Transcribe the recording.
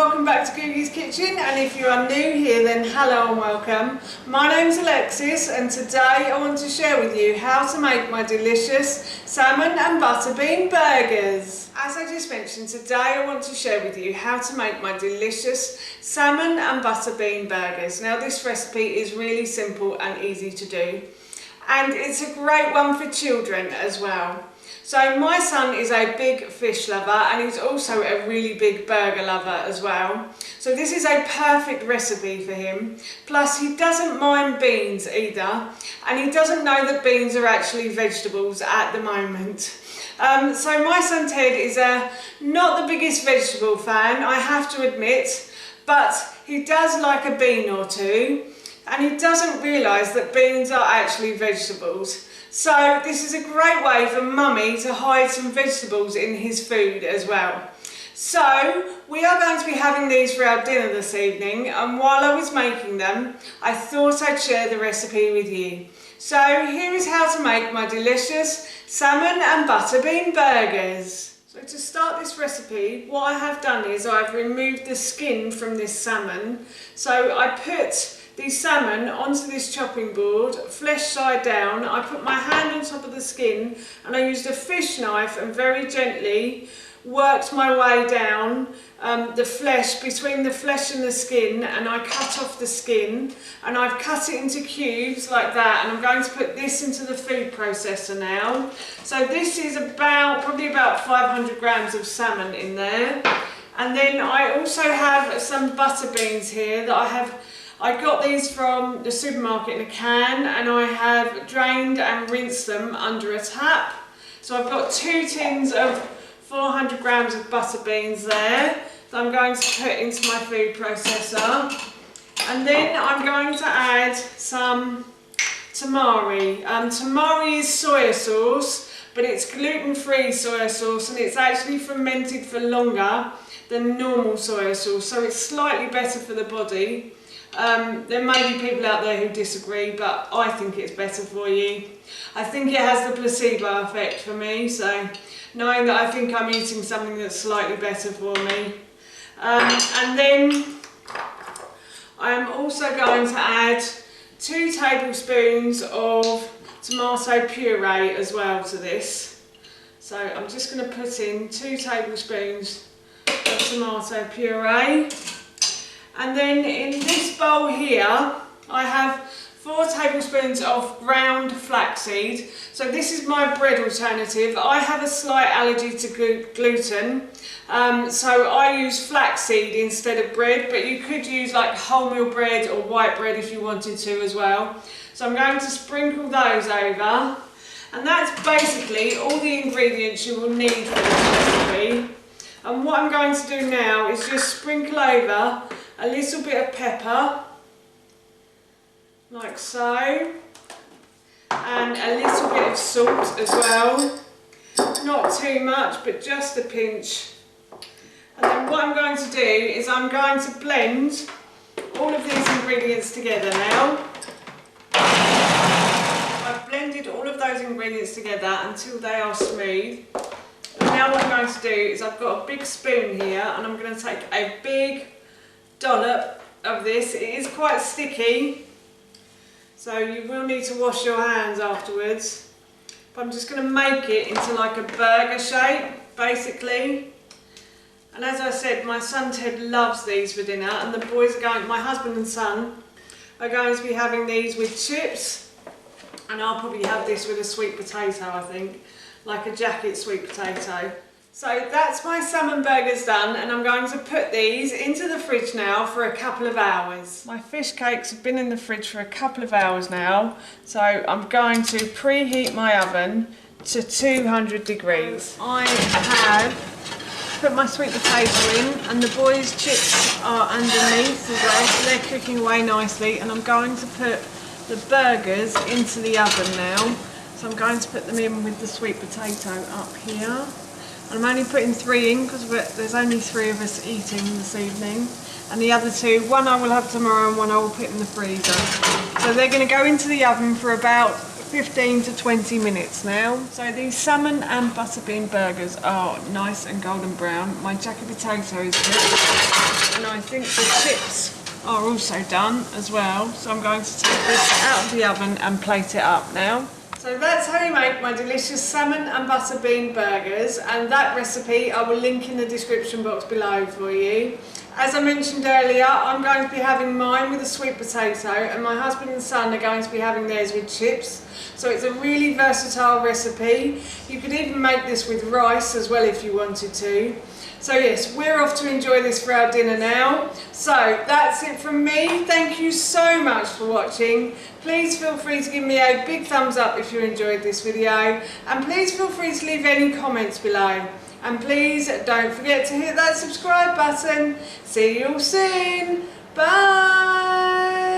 welcome back to Googie's Kitchen, and if you are new here then hello and welcome. My name's Alexis and today I want to share with you how to make my delicious salmon and butter bean burgers. As I just mentioned, today I want to share with you how to make my delicious salmon and butter bean burgers. Now this recipe is really simple and easy to do, and it's a great one for children as well. So my son is a big fish lover and he's also a really big burger lover as well. So this is a perfect recipe for him. Plus he doesn't mind beans either, and he doesn't know that beans are actually vegetables at the moment. So my son Ted is not the biggest vegetable fan, I have to admit, but he does like a bean or two, and he doesn't realise that beans are actually vegetables. So this is a great way for Mummy to hide some vegetables in his food as well. So we are going to be having these for our dinner this evening, and while I was making them I thought I'd share the recipe with you. So here is how to make my delicious salmon and butter bean burgers. So to start this recipe, what I have done is I've removed the skin from this salmon. So I put the salmon onto this chopping board, flesh side down. I put my hand on top of the skin and I used a fish knife and very gently worked my way down the flesh, between the flesh and the skin, and I cut off the skin and I've cut it into cubes like that, and I'm going to put this into the food processor now. So this is probably about 500 grams of salmon in there. And then I also have some butter beans here that I got these from the supermarket in a can, and I have drained and rinsed them under a tap. So I've got 2 tins of 400 grams of butter beans there that I'm going to put into my food processor. And then I'm going to add some tamari. Tamari is soya sauce, but it's gluten-free soya sauce, and it's actually fermented for longer than normal soya sauce, so it's slightly better for the body. There may be people out there who disagree, but I think it's better for you. I think it has the placebo effect for me, so knowing that I think I'm eating something that's slightly better for me. And then I am also going to add 2 tablespoons of tomato puree as well to this. So I'm just going to put in 2 tablespoons of tomato puree. And then in this bowl here I have 4 tablespoons of ground flaxseed. So this is my bread alternative. I have a slight allergy to gluten, so I use flaxseed instead of bread, but you could use like wholemeal bread or white bread if you wanted to as well. So I'm going to sprinkle those over, and that's basically all the ingredients you will need for this recipe. And what I'm going to do now is just sprinkle over a little bit of pepper, like so, and a little bit of salt as well. Not too much, but just a pinch. And then what I'm going to do is I'm going to blend all of these ingredients together now. I've blended all of those ingredients together until they are smooth. And now what I'm going to do is I've got a big spoon here, and I'm going to take a big dollop of this. It is quite sticky, so you will need to wash your hands afterwards, but I'm just going to make it into like a burger shape basically. And as I said, my son Ted loves these for dinner, and the boys are going, my husband and son are going to be having these with chips, and I'll probably have this with a sweet potato, I think, like a jacket sweet potato. So that's my salmon burgers done, and I'm going to put these into the fridge now for a couple of hours. My fish cakes have been in the fridge for a couple of hours now, so I'm going to preheat my oven to 200 degrees. I have put my sweet potato in, and the boys' chips are underneath as well, so they're cooking away nicely, and I'm going to put the burgers into the oven now. So I'm going to put them in with the sweet potato up here. I'm only putting 3 in because there's only 3 of us eating this evening, and the other 2, one I will have tomorrow and one I will put in the freezer. So they're going to go into the oven for about 15 to 20 minutes now. So these salmon and butter bean burgers are nice and golden brown. My jacket potato is cooked, and I think the chips are also done as well. So I'm going to take this out of the oven and plate it up now. So that's how you make my delicious salmon and butter bean burgers, and that recipe I will link in the description box below for you. As I mentioned earlier, I'm going to be having mine with a sweet potato, and my husband and son are going to be having theirs with chips. So it's a really versatile recipe. You could even make this with rice as well if you wanted to. So yes, we're off to enjoy this for our dinner now. So that's it from me. Thank you so much for watching. Please feel free to give me a big thumbs up if you enjoyed this video, and please feel free to leave any comments below. And please don't forget to hit that subscribe button. See you all soon. Bye.